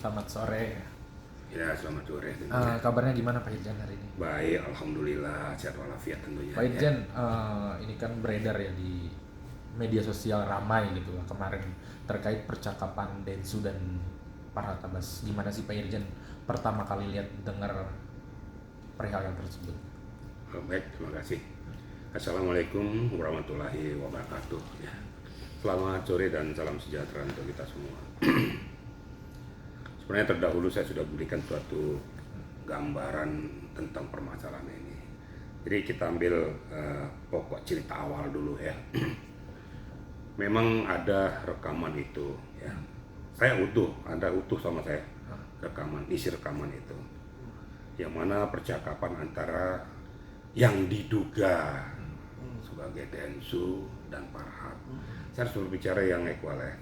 Selamat sore. Ya, selamat sore tentunya. Kabarnya gimana Pak Irjan hari ini? Baik, alhamdulillah sehat walafiat tentunya. Pak Ya. Irjan, ini kan beredar ya di media sosial ramai gitu lah kemarin terkait percakapan Densu dan Farhad Abbas. Gimana sih Pak Irjan pertama kali lihat dengar perihal yang tersebut? Baik, terima kasih. Assalamualaikum warahmatullahi wabarakatuh. Ya. Selamat sore dan salam sejahtera untuk kita semua. Sebenarnya terdahulu saya sudah berikan suatu gambaran tentang permasalahan ini. Jadi kita ambil pokok cerita awal dulu ya. Memang ada rekaman itu ya. Saya utuh, Anda utuh sama saya rekaman, isi rekaman itu. Yang mana percakapan antara yang diduga sebagai Densu dan Farhad. Saya harus berbicara yang equal ya.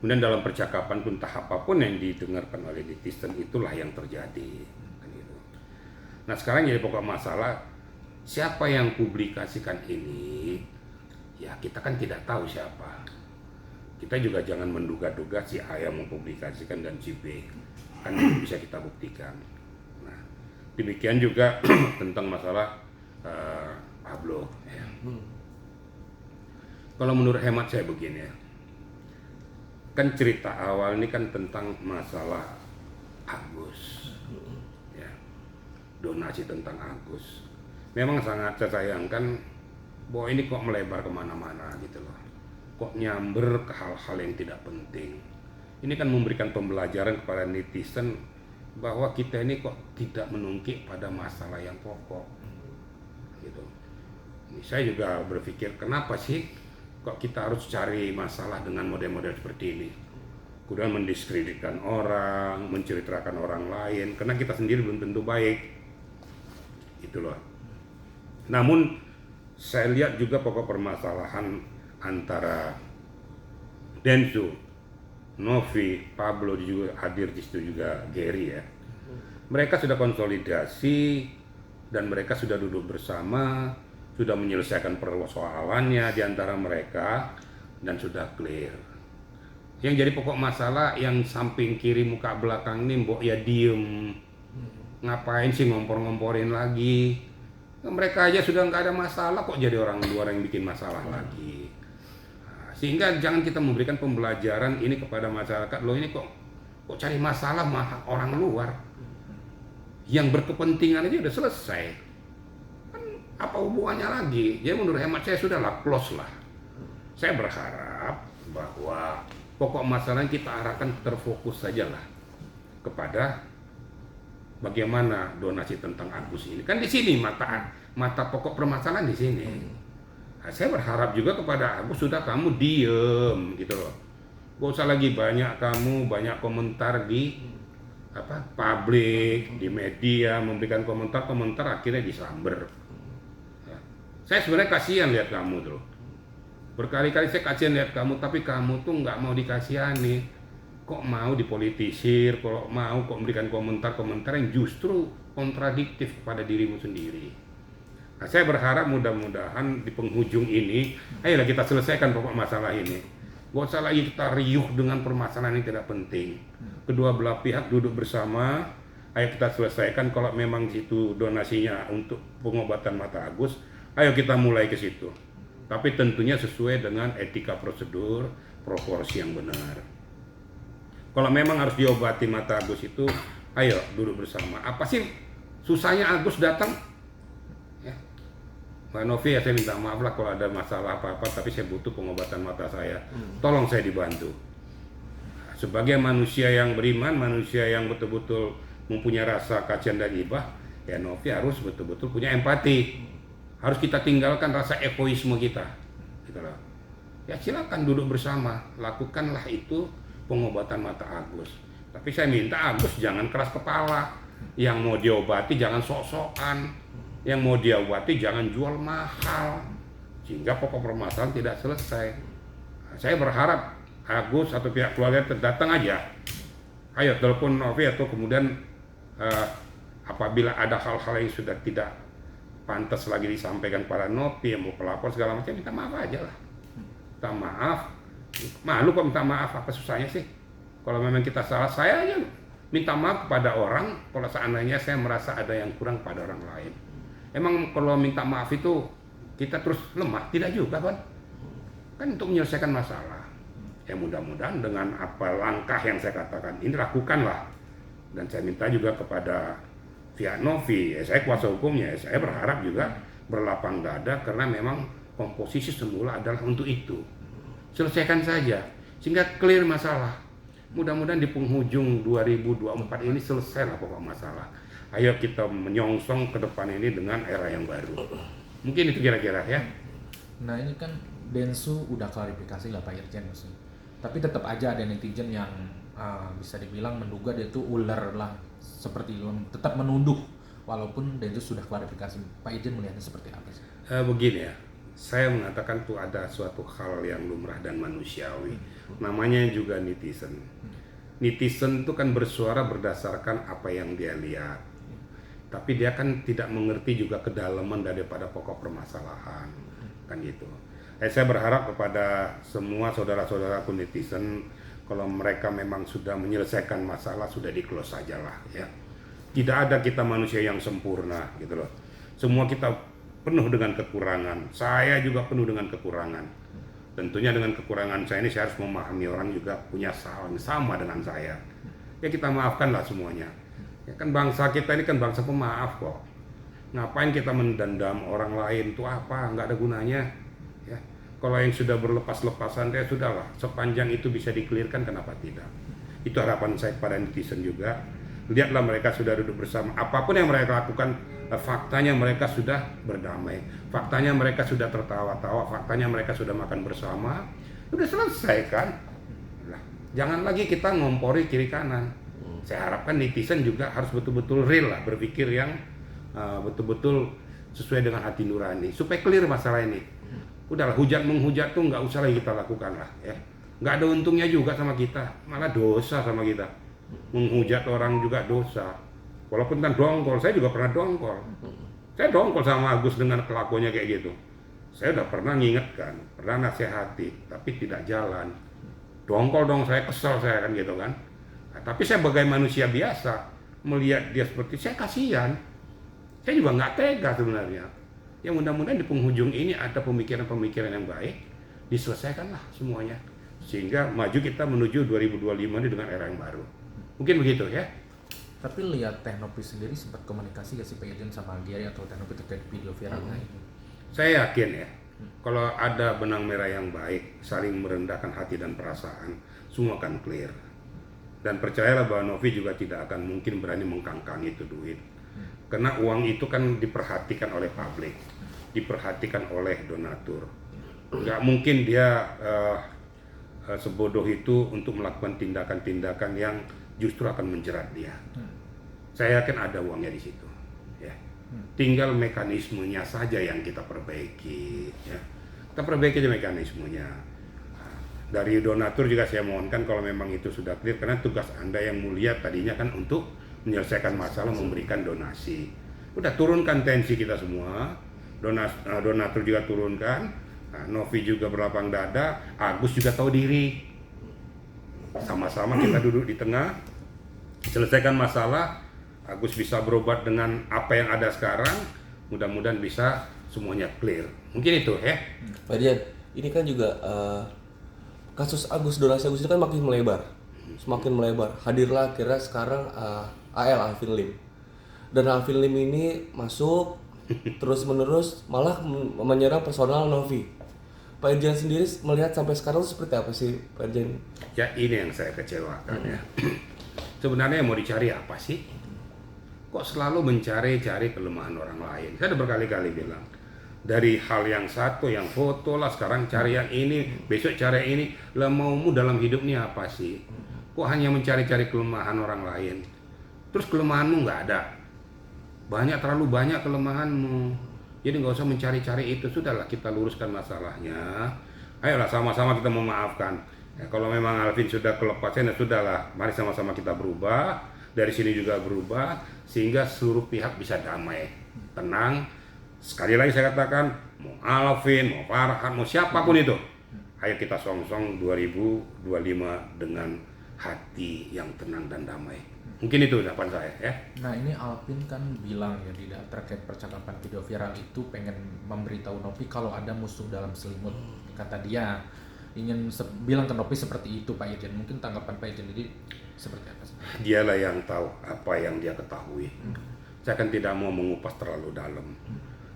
Kemudian dalam percakapan pun entah apapun yang didengarkan oleh netizen itulah yang terjadi. Kan gitu. Nah sekarang jadi pokok masalah siapa yang publikasikan ini, ya kita kan tidak tahu siapa. Kita juga jangan menduga-duga si A yang mempublikasikan dan si B, kan bisa kita buktikan. Nah demikian juga tentang masalah Pablo. Ya. Kalau menurut hemat saya begini ya. Kan cerita awal ini kan tentang masalah Agus ya, donasi tentang Agus. Memang sangat saya sayangkan bahwa ini kok melebar kemana-mana gitu loh, kok nyamber ke hal-hal yang tidak penting. Ini kan memberikan pembelajaran kepada netizen bahwa kita ini kok tidak menungkik pada masalah yang pokok gitu. Ini saya juga berpikir kenapa sih kok kita harus cari masalah dengan model-model seperti ini, kemudian mendiskreditkan orang, menceritakan orang lain, karena kita sendiri belum tentu baik, gitu loh. Namun saya lihat juga pokok permasalahan antara Densu, Novi, Pablo juga hadir di situ juga Gary ya. Mereka sudah konsolidasi dan mereka sudah duduk bersama, sudah menyelesaikan persoalannya di antara mereka dan sudah clear. Yang jadi pokok masalah yang samping kiri muka belakang ini mbok ya diem. Ngapain sih ngompor-ngomporin lagi? Mereka aja sudah nggak ada masalah kok jadi orang luar yang bikin masalah lagi. Nah, sehingga jangan kita memberikan pembelajaran ini kepada masyarakat. Loh ini kok cari masalah mah orang luar. Yang berkepentingan aja udah selesai. Apa hubungannya lagi? Jadi menurut hemat saya sudahlah, close lah. Saya berharap bahwa pokok masalah kita arahkan terfokus sajalah kepada bagaimana donasi tentang Agus ini. Kan di sini mata pokok permasalahan di sini. Nah, saya berharap juga kepada Agus sudah kamu diem gitu loh. Gak usah lagi banyak komentar di publik, di media memberikan komentar akhirnya disamber. Saya sebenarnya kasihan lihat kamu tuh. Berkali-kali saya kasihan lihat kamu, tapi kamu tuh nggak mau dikasihani. Kok mau dipolitisir, kok memberikan komentar yang justru kontradiktif kepada dirimu sendiri. Nah, saya berharap mudah-mudahan di penghujung ini, ayolah kita selesaikan pokok masalah ini. Gak usah lagi kita riuh dengan permasalahan yang tidak penting. Kedua belah pihak duduk bersama, ayo kita selesaikan. Kalau memang itu donasinya untuk pengobatan mata Agus, ayo kita mulai ke situ. Tapi tentunya sesuai dengan etika prosedur, proporsi yang benar. Kalau memang harus diobati mata Agus itu, ayo duduk bersama. Apa sih susahnya Agus datang? Ya. Mbak Novi, ya saya minta maaf lah kalau ada masalah apa-apa, tapi saya butuh pengobatan mata saya. Tolong saya dibantu. Sebagai manusia yang beriman, manusia yang betul-betul mempunyai rasa kasihan dan ibah, ya Novi harus betul-betul punya empati. Harus kita tinggalkan rasa egoisme kita, gitu loh. Ya silakan duduk bersama, lakukanlah itu pengobatan mata Agus. Tapi saya minta Agus jangan keras kepala. Yang mau diobati jangan sok-sokan. Yang mau diobati jangan jual mahal. Sehingga pokok permasalahan tidak selesai. Nah, saya berharap Agus atau pihak keluarga datang aja. Ayo telepon Novi atau kemudian apabila ada hal-hal yang sudah tidak pantas lagi disampaikan kepada Novi yang mau pelapor segala macam, minta maaf aja lah. Minta maaf, malu kok minta maaf, apa susahnya sih? Kalau memang kita salah, saya aja minta maaf kepada orang kalau seandainya saya merasa ada yang kurang pada orang lain. Emang kalau minta maaf itu kita terus lemah? Tidak juga kan? Kan untuk menyelesaikan masalah. Ya mudah-mudahan dengan apa langkah yang saya katakan ini lakukanlah. Dan saya minta juga kepada pihak Novi, saya kuasa hukumnya, saya berharap juga berlapang dada karena memang komposisi semula adalah untuk itu. Selesaikan saja sehingga clear masalah. Mudah-mudahan di penghujung 2024 ini selesai lah pokok masalah. Ayo kita menyongsong ke depan ini dengan era yang baru. Mungkin itu kira-kira ya. Nah ini kan Densu udah klarifikasi lah Pak Irjen maksudnya. Tapi tetap aja ada netizen yang bisa dibilang menduga dia itu ular lah seperti itu, tetap menuduh walaupun Densus sudah klarifikasi. Pak Irjen melihatnya seperti apa sih? Begini ya, saya mengatakan tuh ada suatu hal yang lumrah dan manusiawi. Namanya juga netizen. Netizen itu kan bersuara berdasarkan apa yang dia lihat. Tapi dia kan tidak mengerti juga kedalaman daripada pokok permasalahan. Kan gitu. Saya berharap kepada semua saudara-saudaraku netizen, kalau mereka memang sudah menyelesaikan masalah, sudah di-close saja lah ya. Tidak ada kita manusia yang sempurna gitu loh. Semua kita penuh dengan kekurangan. Saya juga penuh dengan kekurangan. Tentunya dengan kekurangan saya ini saya harus memahami orang juga punya salah yang sama dengan saya. Ya kita maafkanlah semuanya. Ya kan bangsa kita ini kan bangsa pemaaf kok. Ngapain kita mendendam orang lain itu apa? Nggak ada gunanya. Ya. Kalau yang sudah berlepas-lepasan ya sudahlah. Sepanjang itu bisa dikelirkan kenapa tidak? Itu harapan saya kepada netizen juga. Lihatlah mereka sudah duduk bersama. Apapun yang mereka lakukan, faktanya mereka sudah berdamai. Faktanya mereka sudah tertawa-tawa. Faktanya mereka sudah makan bersama. Sudah selesai kan? Nah, jangan lagi kita ngompori kiri kanan. Saya harapkan netizen juga harus betul-betul real lah. Berpikir yang betul-betul sesuai dengan hati nurani. Supaya clear masalah ini. Udahlah hujat-menghujat tuh nggak usah lagi kita lakukan lah. Ya. Nggak ada untungnya juga sama kita. Malah dosa sama kita. Menghujat orang juga dosa. Walaupun kan dongkol, saya juga pernah dongkol. Saya dongkol sama Agus dengan kelakuannya kayak gitu. Saya udah pernah ngingetkan, pernah nasihati, tapi tidak jalan. Dongkol dong, saya kesel saya kan gitu kan. Nah, tapi saya sebagai manusia biasa melihat dia seperti saya kasihan. Saya juga nggak tega sebenarnya. Ya mudah-mudahan di penghujung ini ada pemikiran-pemikiran yang baik, diselesaikanlah semuanya. Sehingga maju kita menuju 2025 ini dengan era yang baru. Mungkin begitu ya. Tapi lihat Teknopi sendiri sempat komunikasi gak sih Pak Irjen sama Gary atau Teknopi terkait video viralnya ini? Saya yakin ya, kalau ada benang merah yang baik, saling merendahkan hati dan perasaan, semua akan clear. Dan percayalah bahwa Novi juga tidak akan mungkin berani mengkangkang itu duit. Karena uang itu kan diperhatikan oleh publik, diperhatikan oleh donatur. Nggak mungkin dia sebodoh itu untuk melakukan tindakan-tindakan yang justru akan menjerat dia. Saya yakin ada uangnya di situ. Ya. Tinggal mekanismenya saja yang kita perbaiki. Ya. Kita perbaiki aja mekanismenya. Dari donatur juga saya mohonkan kalau memang itu sudah clear, karena tugas Anda yang mulia tadinya kan untuk menyelesaikan masalah, memberikan donasi. Udah turunkan tensi kita semua. Donatur juga turunkan. Nah, Novi juga berlapang dada. Agus juga tahu diri. Sama-sama kita duduk di tengah, selesaikan masalah. Agus bisa berobat dengan apa yang ada sekarang. Mudah-mudahan bisa semuanya clear. Mungkin itu ya. Pak Dian, ini kan juga kasus donasi Agus itu kan makin melebar, semakin melebar. Hadirlah akhirnya sekarang Alvin Lim. Dan Alvin Lim ini masuk terus-menerus malah menyerang personal Novi. Pak Irjen sendiri melihat sampai sekarang seperti apa sih Pak Irjen? Ya ini yang saya kecewakan ya. Sebenarnya yang mau dicari apa sih? Kok selalu mencari-cari kelemahan orang lain? Saya udah berkali-kali bilang. Dari hal yang satu, yang foto lah, sekarang cari yang ini, besok cari ini. Lah maumu dalam hidup ini apa sih? Kok hanya mencari-cari kelemahan orang lain? Terus kelemahanmu nggak ada? Terlalu banyak kelemahanmu. Jadi nggak usah mencari-cari itu, sudahlah kita luruskan masalahnya. Ayolah sama-sama kita memaafkan. Ya, kalau memang Alvin sudah kelepasnya, ya sudahlah. Mari sama-sama kita berubah. Dari sini juga berubah, sehingga seluruh pihak bisa damai, tenang. Sekali lagi saya katakan, mau Alvin, mau Farhan, mau siapapun itu, ayo kita song-song 2025 dengan hati yang tenang dan damai. Mungkin itu ucapan saya ya. Nah ini Alvin kan bilang ya terkait percakapan video viral itu pengen memberitahu Novi kalau ada musuh dalam selimut. Kata dia ingin bilang ke Novi seperti itu Pak Irjen. Mungkin tanggapan Pak Irjen jadi seperti apa sih? Dialah yang tahu apa yang dia ketahui. Saya kan tidak mau mengupas terlalu dalam.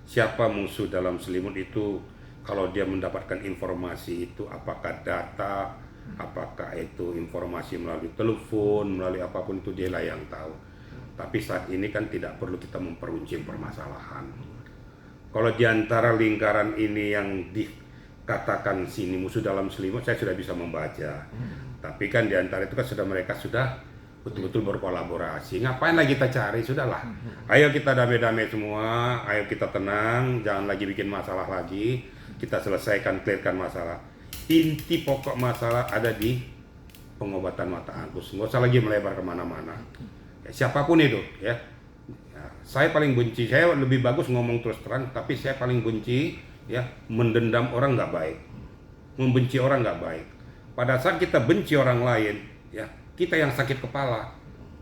Siapa musuh dalam selimut itu, kalau dia mendapatkan informasi itu, apakah data, apakah itu informasi melalui telepon, melalui apapun itu, dialah yang tahu. Tapi saat ini kan tidak perlu kita memperuncing permasalahan. Kalau di antara lingkaran ini yang dikatakan sini musuh dalam selimut, saya sudah bisa membaca. Tapi kan di antara itu kan mereka sudah betul-betul berkolaborasi. Ngapain lagi kita cari? Sudahlah. Ayo kita damai-damai semua, ayo kita tenang, jangan lagi bikin masalah lagi. Kita selesaikan, clearkan masalah. Inti pokok masalah ada di pengobatan mata Agus. Nggak usah lagi melebar kemana-mana. Ya, siapapun itu, ya. Saya paling benci, saya lebih bagus ngomong terus terang, tapi saya paling benci, ya, mendendam orang nggak baik, membenci orang nggak baik. Pada saat kita benci orang lain, ya, kita yang sakit kepala.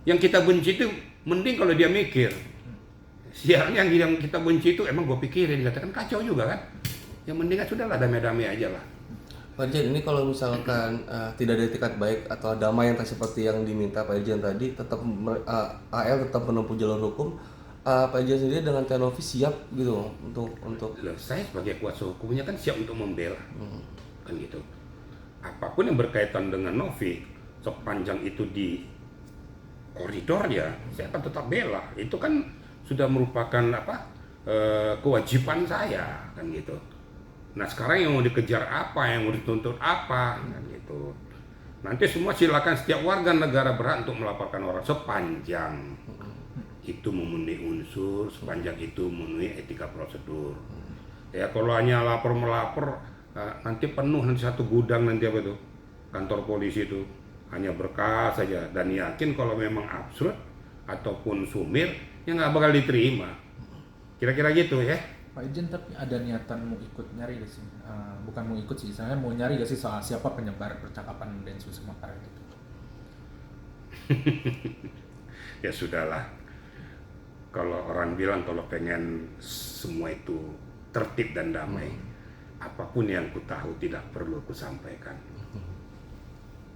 Yang kita benci itu mending kalau dia mikir. Sialnya yang kita benci itu emang gue pikirin, dikatakan kacau juga kan. Yang mendingan sudahlah damai-damai aja lah. Pak Irjen, ini kalau misalkan tidak ada etikat baik atau damai yang seperti yang diminta Pak Irjen tadi, tetap AL tetap menempuh jalur hukum. Pak Irjen sendiri dengan Novi siap gitu untuk Loh, saya sebagai kuasa hukumnya kan siap untuk membela, kan gitu. Apapun yang berkaitan dengan Novi, sepanjang itu di koridornya, saya akan tetap bela. Itu kan sudah merupakan kewajiban saya, kan gitu. Nah sekarang yang mau dikejar apa, yang mau dituntut apa, kan gitu. Nanti semua silakan, setiap warga negara berhak untuk melaporkan orang sepanjang itu memenuhi unsur, sepanjang itu memenuhi etika prosedur. Ya kalau hanya melapor, nanti penuh nanti satu gudang nanti apa itu kantor polisi itu hanya berkas saja, dan yakin kalau memang absurd ataupun sumir ya nggak bakal diterima. Kira-kira gitu ya. Pak Irjen, tapi ada niatan mau ikut nyari gak sih? Bukan mau ikut sih, saya mau nyari gak sih soal siapa penyebar percakapan Densus kemarin itu? Ya sudahlah. Kalau orang bilang kalau pengen semua itu tertib dan damai, apapun yang ku tahu tidak perlu ku sampaikan.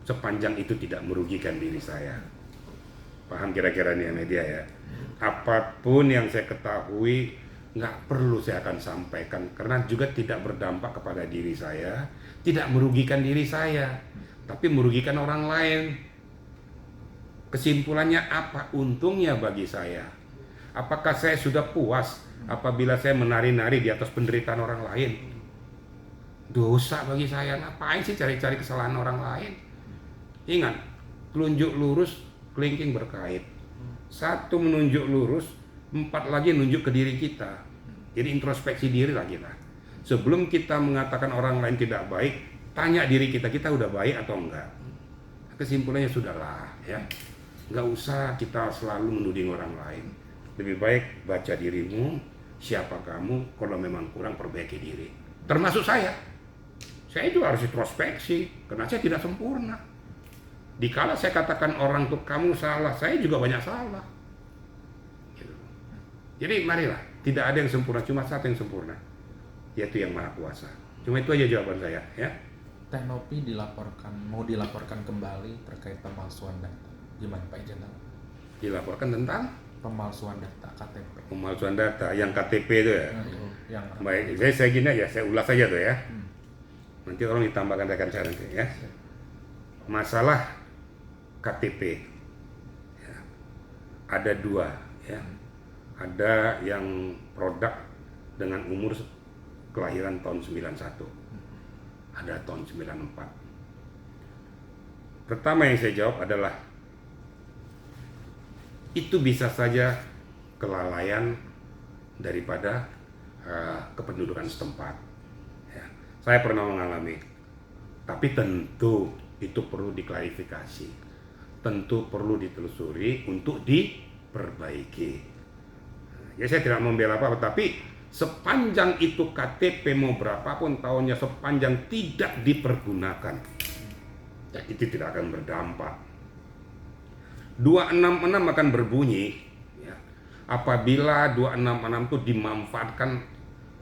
Sepanjang itu tidak merugikan diri saya. Paham kira-kira nih media ya? Apapun yang saya ketahui nggak perlu saya akan sampaikan, karena juga tidak berdampak kepada diri saya, tidak merugikan diri saya, tapi merugikan orang lain. Kesimpulannya apa? Untungnya bagi saya? Apakah saya sudah puas apabila saya menari-nari di atas penderitaan orang lain? Dosa bagi saya. Ngapain sih cari-cari kesalahan orang lain? Ingat, telunjuk lurus, kelingking berkait. Satu menunjuk lurus, 4 lagi nunjuk ke diri kita. Jadi introspeksi diri lah kita. Sebelum kita mengatakan orang lain tidak baik, tanya diri kita udah baik atau enggak. Kesimpulannya sudahlah ya. Enggak usah kita selalu menuding orang lain. Lebih baik baca dirimu, siapa kamu, kalau memang kurang perbaiki diri. Termasuk saya. Saya juga harus introspeksi, karena saya tidak sempurna. Dikala saya katakan orang tuh kamu salah, saya juga banyak salah. Jadi marilah, tidak ada yang sempurna, cuma satu yang sempurna, yaitu yang Maha Kuasa. Cuma itu aja jawaban saya, ya. Teh Novi mau dilaporkan kembali terkait pemalsuan data. Gimana Pak Irjen? Dilaporkan tentang pemalsuan data KTP. Pemalsuan data, yang KTP itu ya. Yang Baik, saya gini aja, saya ulas saja tuh ya. Nanti orang ditambahkan rekan saya nanti ya. Masalah KTP, ya. Ada 2 ya. Ada yang produk dengan umur kelahiran tahun 91, ada tahun 94. Pertama yang saya jawab adalah itu bisa saja kelalaian daripada kependudukan setempat. Ya, saya pernah mengalami, tapi tentu itu perlu diklarifikasi, tentu perlu ditelusuri untuk diperbaiki. Ya saya tidak membela apa-apa, tapi sepanjang itu KTP mau berapapun tahunnya, sepanjang tidak dipergunakan, ya itu tidak akan berdampak 266 akan berbunyi ya, apabila 266 itu dimanfaatkan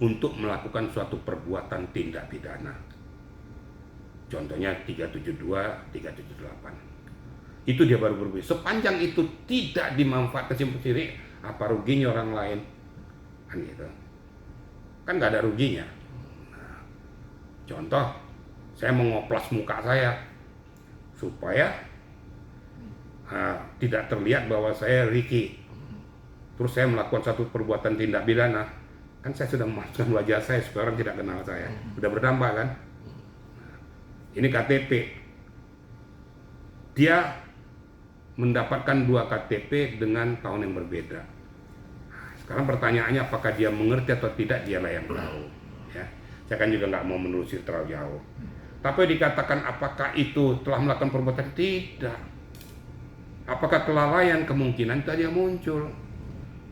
untuk melakukan suatu perbuatan tindak pidana. Contohnya 372, 378. Itu dia baru berbunyi. Sepanjang itu tidak dimanfaatkan sendiri, apa ruginya orang lain? Kan gitu. Kan nggak ada ruginya. Nah, contoh, saya mengoplas muka saya supaya tidak terlihat bahwa saya Ricky. Terus saya melakukan satu perbuatan tindak pidana. Kan saya sudah memasukkan wajah saya supaya orang tidak kenal saya. Sudah berdampak kan? Ini KTP. Dia mendapatkan 2 KTP dengan tahun yang berbeda. Sekarang pertanyaannya apakah dia mengerti atau tidak, dialah yang tahu. Ya, saya kan juga nggak mau menelusuri terlalu jauh. Tapi dikatakan apakah itu telah melakukan perbuatan? Tidak. Apakah kelalaian? Kemungkinan itu aja muncul.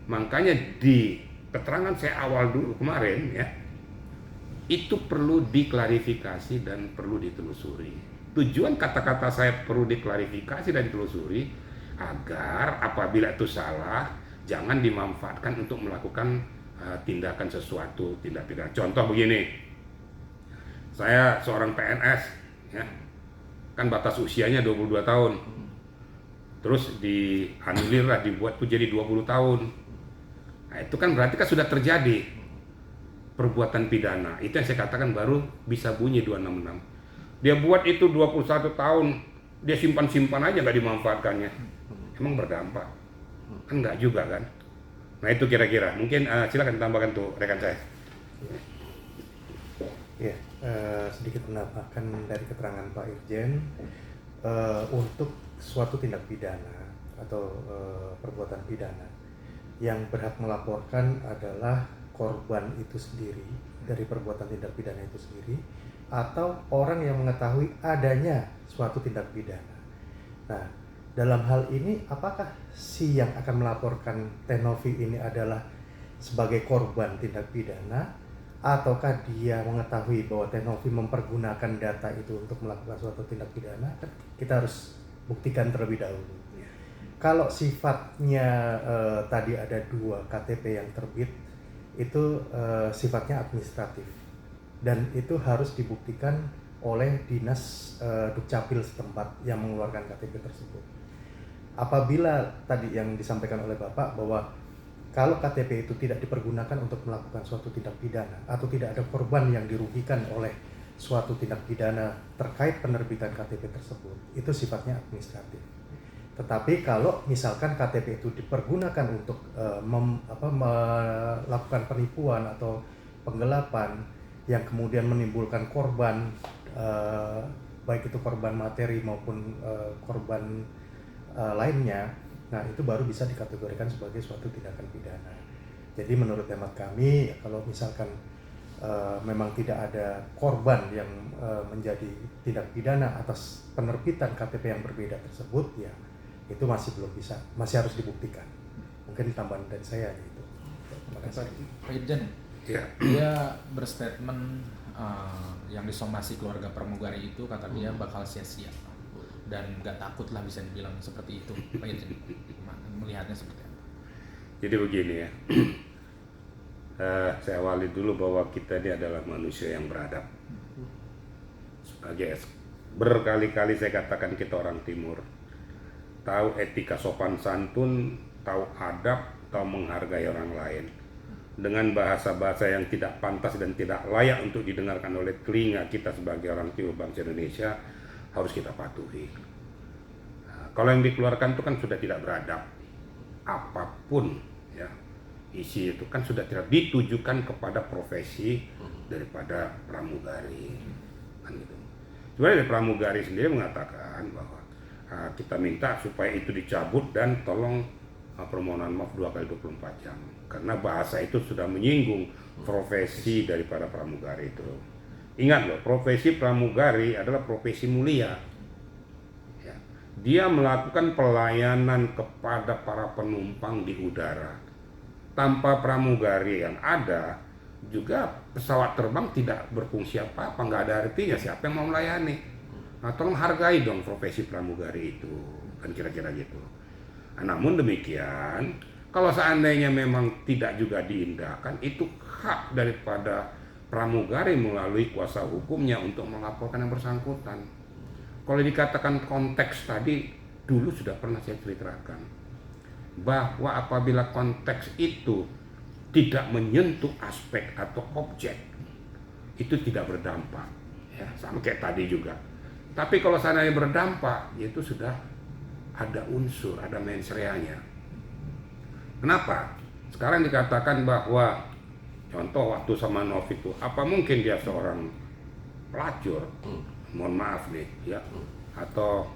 Makanya di keterangan saya awal dulu kemarin ya, itu perlu diklarifikasi dan perlu ditelusuri. Tujuan kata-kata saya perlu diklarifikasi dan ditelusuri agar apabila itu salah, jangan dimanfaatkan untuk melakukan tindakan sesuatu, tindak pidana. Contoh begini, saya seorang PNS, ya, kan batas usianya 22 tahun. Terus dianulir lah, dibuat tuh jadi 20 tahun. Nah, itu kan berarti kan sudah terjadi perbuatan pidana. Itu yang saya katakan baru bisa bunyi 266. Dia buat itu 21 tahun, dia simpan-simpan aja nggak dimanfaatkannya. Emang berdampak? Kan nggak juga kan? Nah itu kira-kira. Mungkin silakan tambahkan tuh rekan saya. Ya, sedikit menambahkan dari keterangan Pak Irjen, untuk suatu tindak pidana atau perbuatan pidana yang berhak melaporkan adalah korban itu sendiri dari perbuatan tindak pidana itu sendiri atau orang yang mengetahui adanya suatu tindak pidana. Nah, dalam hal ini apakah si yang akan melaporkan Teh Novi ini adalah sebagai korban tindak pidana ataukah dia mengetahui bahwa Teh Novi mempergunakan data itu untuk melakukan suatu tindak pidana? Kan kita harus buktikan terlebih dahulu. Kalau sifatnya tadi ada 2 KTP yang terbit, itu sifatnya administratif dan itu harus dibuktikan oleh dinas Dukcapil setempat yang mengeluarkan KTP tersebut. Apabila tadi yang disampaikan oleh Bapak bahwa kalau KTP itu tidak dipergunakan untuk melakukan suatu tindak pidana atau tidak ada korban yang dirugikan oleh suatu tindak pidana terkait penerbitan KTP tersebut, itu sifatnya administratif. Tetapi kalau misalkan KTP itu dipergunakan untuk melakukan penipuan atau penggelapan yang kemudian menimbulkan korban, baik itu korban materi maupun korban lainnya, nah itu baru bisa dikategorikan sebagai suatu tindakan pidana. Jadi menurut hemat kami, kalau misalkan memang tidak ada korban yang menjadi tindak pidana atas penerbitan KTP yang berbeda tersebut, ya itu masih belum bisa, masih harus dibuktikan. Mungkin tambahan dari saya gitu. Terima kasih. Pak Irjen, Ya. dia berstatement yang disomasi keluarga pramugari itu kata dia bakal sia-sia dan nggak takut lah bisa dibilang seperti itu. Pak Irjen melihatnya seperti apa? Jadi begini ya, saya awali dulu bahwa kita ini adalah manusia yang beradab. Sebagai berkali-kali saya katakan kita orang timur, tahu etika sopan santun, tahu adab, tahu menghargai orang lain. Dengan bahasa-bahasa yang tidak pantas dan tidak layak untuk didengarkan oleh telinga kita sebagai orang timur bangsa Indonesia, harus kita patuhi. Nah, kalau yang dikeluarkan itu kan sudah tidak beradab. Apapun ya isi itu kan sudah tidak ditujukan kepada profesi daripada pramugari. Kan gitu. Sebenarnya pramugari sendiri mengatakan bahwa kita minta supaya itu dicabut dan tolong permohonan maaf 2 kali 24 jam karena bahasa itu sudah menyinggung profesi daripada pramugari itu. Ingat loh, profesi pramugari adalah profesi mulia ya. Dia melakukan pelayanan kepada para penumpang di udara. Tanpa pramugari yang ada juga pesawat terbang tidak berfungsi apa-apa, nggak ada artinya. Siapa yang mau melayani? Nah, tolong hargai dong profesi pramugari itu, kan kira-kira gitu. Namun demikian, kalau seandainya memang tidak juga diindahkan, itu hak daripada pramugari melalui kuasa hukumnya untuk melaporkan yang bersangkutan. Kalau dikatakan konteks tadi, dulu sudah pernah saya ceritakan bahwa apabila konteks itu tidak menyentuh aspek atau objek, itu tidak berdampak, ya sama kayak tadi juga. Tapi kalau seandainya berdampak, itu sudah ada unsur, ada mens reanya. Kenapa? Sekarang dikatakan bahwa contoh waktu sama Novi itu, apa mungkin dia seorang pelacur, mohon maaf nih, ya, atau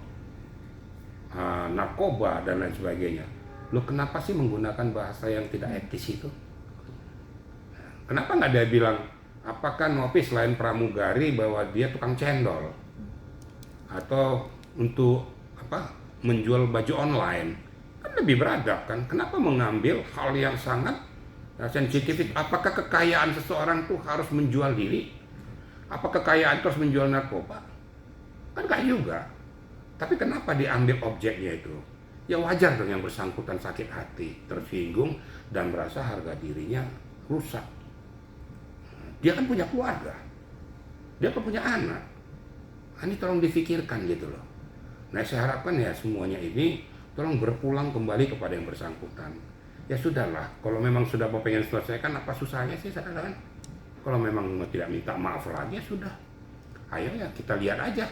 narkoba dan lain sebagainya. Lo kenapa sih menggunakan bahasa yang tidak etis itu? Kenapa nggak dia bilang, apakah Novi selain pramugari bahwa dia tukang cendol? Atau untuk menjual baju online? Kan lebih beradab kan? Kenapa mengambil hal yang sangat sensitif? Apakah kekayaan seseorang tuh harus menjual diri? Apa kekayaan terus menjual narkoba? Kan nggak juga. Tapi kenapa diambil objeknya itu? Ya wajar dong yang bersangkutan sakit hati, tersinggung, dan merasa harga dirinya rusak. Dia kan punya keluarga, dia kan punya anak. Ini tolong difikirkan gitu loh. Nah saya harapkan ya semuanya ini tolong berpulang kembali kepada yang bersangkutan. Ya sudahlah, kalau memang sudah mau pengen selesaikan, apa susahnya sih sekarang? Kalau memang tidak minta maaf lagi ya sudah. Ayo ya kita lihat aja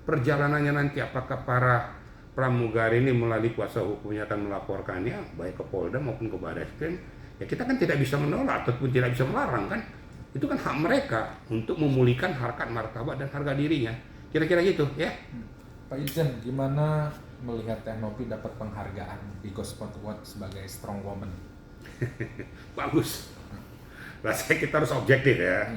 perjalanannya nanti, apakah para pramugari ini melalui kuasa hukumnya akan melaporkannya baik ke Polda maupun ke Barreskrim. Ya kita kan tidak bisa menolak ataupun tidak bisa melarang kan. Itu kan hak mereka untuk memulihkan harkat martabat dan harga dirinya. Kira-kira gitu ya. Pak Irjen, gimana melihat Teh Novi dapat penghargaan di Gosport Award sebagai strong woman? Bagus. Rasanya kita harus objektif ya.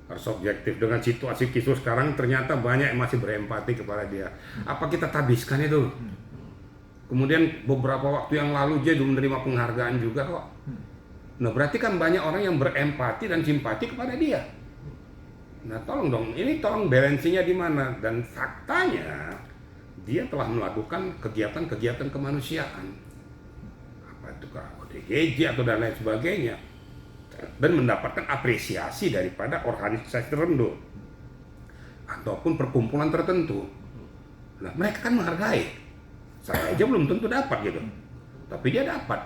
Harus objektif dengan situasi kisru sekarang, ternyata banyak yang masih berempati kepada dia. Apa kita tabiskan itu? Kemudian beberapa waktu yang lalu dia juga menerima penghargaan juga kok. Nah berarti kan banyak orang yang berempati dan simpati kepada dia. Nah tolong dong, ini tolong balansinya di mana? Dan faktanya dia telah melakukan kegiatan-kegiatan kemanusiaan, apa itu ODGJ atau dan lain sebagainya, dan mendapatkan apresiasi daripada organisasi tertentu ataupun perkumpulan tertentu. Nah mereka kan menghargai. Saya aja belum tentu dapat gitu, tapi dia dapat.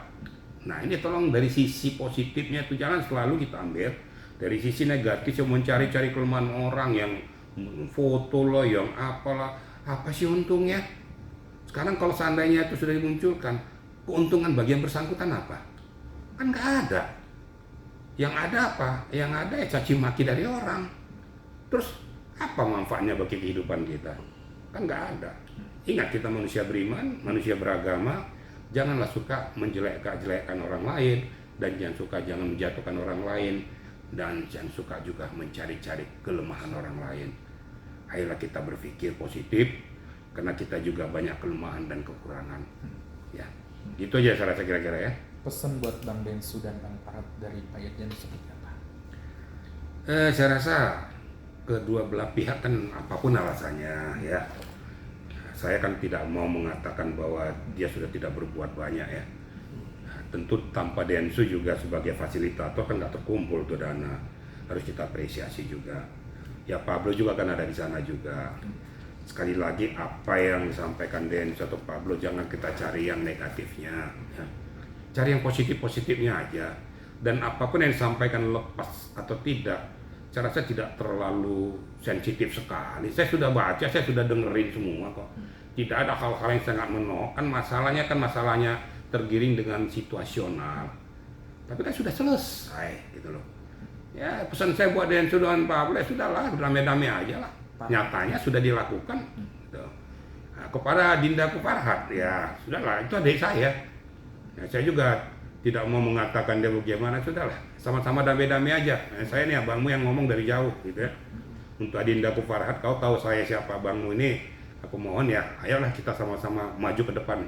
Nah ini tolong dari sisi positifnya itu jangan selalu kita ambil. Dari sisi negatif yang mencari-cari kelemahan orang, yang foto lo, yang apalah, apa sih untungnya? Sekarang kalau seandainya itu sudah dimunculkan, keuntungan bagi yang bersangkutan apa? Kan nggak ada. Yang ada apa? Yang ada ya caci maki dari orang. Terus apa manfaatnya bagi kehidupan kita? Kan nggak ada. Ingat kita manusia beriman, manusia beragama, janganlah suka menjelek-jelekkan orang lain, dan jangan menjatuhkan orang lain, dan jangan suka juga mencari-cari kelemahan orang lain. Ayolah kita berpikir positif, karena kita juga banyak kelemahan dan kekurangan. Ya, gitu aja saya rasa kira-kira ya. Pesan buat Bang Densu dan Bang Farhat dari Pak Irjen seperti apa? Saya rasa kedua belah pihak kan apapun alasannya ya. Saya kan tidak mau mengatakan bahwa dia sudah tidak berbuat banyak ya. Tentu tanpa Densu juga sebagai fasilitator kan nggak terkumpul tuh dana. Harus kita apresiasi juga. Ya Pablo juga kan ada di sana juga. Sekali lagi apa yang disampaikan Densu atau Pablo jangan kita cari yang negatifnya. Ya. Cari yang positif-positifnya aja. Dan apapun yang disampaikan lepas atau tidak, saya rasa tidak terlalu sensitif sekali. Saya sudah baca, saya sudah dengerin semua kok. Tidak ada hal-hal yang sangat menolak. Kan masalahnya tergiring dengan situasional. Tapi kan sudah selesai gitu loh. Ya pesan saya buat Densu dan Pablo ya sudahlah, damai-damai aja lah. Nyatanya sudah dilakukan. Gitu. Nah, kepada Dinda Farhat ya sudahlah, itu adik saya. Ya, saya juga tidak mau mengatakan dia bagaimana, sudahlah sama-sama damai-damai aja. Nah, saya nih abangmu yang ngomong dari jauh gitu ya. Untuk Adinda Farhat, kau tahu saya siapa abangmu ini. Aku mohon ya, ayolah kita sama-sama maju ke depan.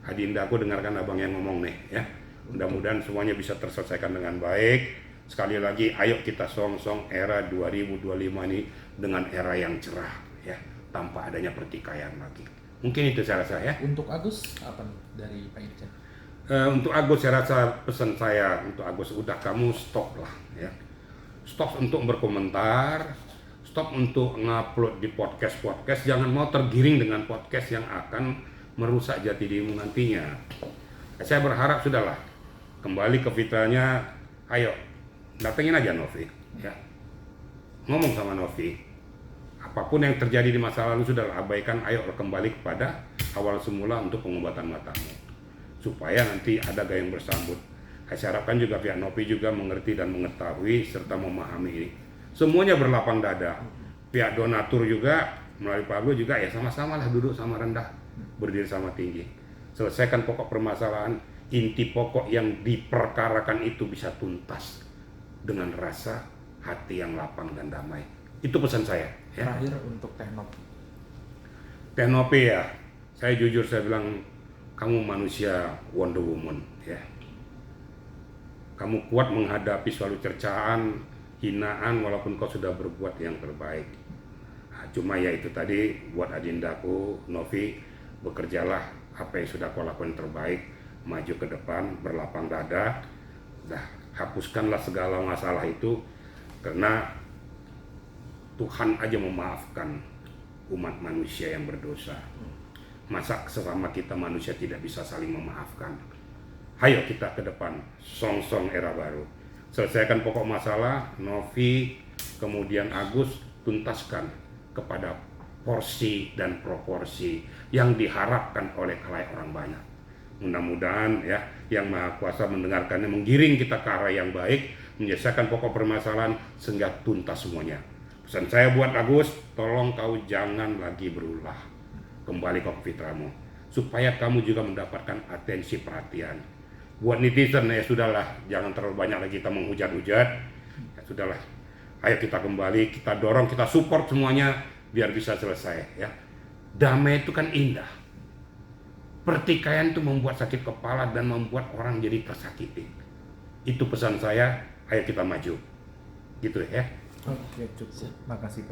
Adinda, aku dengarkan abang yang ngomong nih ya. Mudah-mudahan semuanya bisa terselesaikan dengan baik. Sekali lagi, ayo kita song-song era 2025 ini dengan era yang cerah ya, tanpa adanya pertikaian lagi. Mungkin itu saya rasa ya. Untuk Agus apa nih dari Pak Irjen? Untuk Agus saya rasa pesan saya untuk Agus, udah kamu stop lah ya. Stop untuk berkomentar, stop untuk ngupload di podcast, jangan mau tergiring dengan podcast yang akan merusak jati dirimu nantinya. Saya berharap sudahlah, kembali ke fitrahnya, ayo datengin aja Novi ya. Ngomong sama Novi, apapun yang terjadi di masa lalu sudahlah abaikan, ayo kembali kepada awal semula untuk pengobatan matamu, supaya nanti ada gayung bersambut. Saya harapkan juga pihak Novi juga mengerti dan mengetahui serta memahami ini. Semuanya berlapang dada. Pihak donatur juga melalui Pak Agus juga ya sama-sama lah duduk sama rendah, berdiri sama tinggi. Selesaikan pokok permasalahan, inti pokok yang diperkarakan itu bisa tuntas dengan rasa hati yang lapang dan damai. Itu pesan saya. Ya. Terakhir untuk Teknop. Teknopi ya, saya jujur saya bilang kamu manusia Wonder Woman ya. Kamu kuat menghadapi suatu cercaan, hinaan walaupun kau sudah berbuat yang terbaik. Nah, cuma ya itu tadi buat agendaku, Novi, bekerjalah apa yang sudah kau lakukan terbaik, maju ke depan, berlapang dada, dah hapuskanlah segala masalah itu karena Tuhan aja memaafkan umat manusia yang berdosa. Masa sesama kita manusia tidak bisa saling memaafkan? Ayo kita ke depan, song-song era baru. Selesaikan pokok masalah, Novi, kemudian Agus, tuntaskan kepada porsi dan proporsi yang diharapkan oleh khalayak orang banyak. Mudah-mudahan ya, yang Maha Kuasa mendengarkannya, menggiring kita ke arah yang baik, menyelesaikan pokok permasalahan sehingga tuntas semuanya. Pesan saya buat Agus, tolong kau jangan lagi berulah. Kembali ke fitrahmu, supaya kamu juga mendapatkan atensi perhatian. Buat netizen ya sudahlah, jangan terlalu banyak lagi kita menghujat-hujat. Ya sudahlah, ayo kita kembali, kita dorong, kita support semuanya biar bisa selesai ya. Damai itu kan indah. Pertikaian itu membuat sakit kepala dan membuat orang jadi tersakiti. Itu pesan saya, ayo kita maju. Gitu ya. Oke, cukup. Makasih Pak.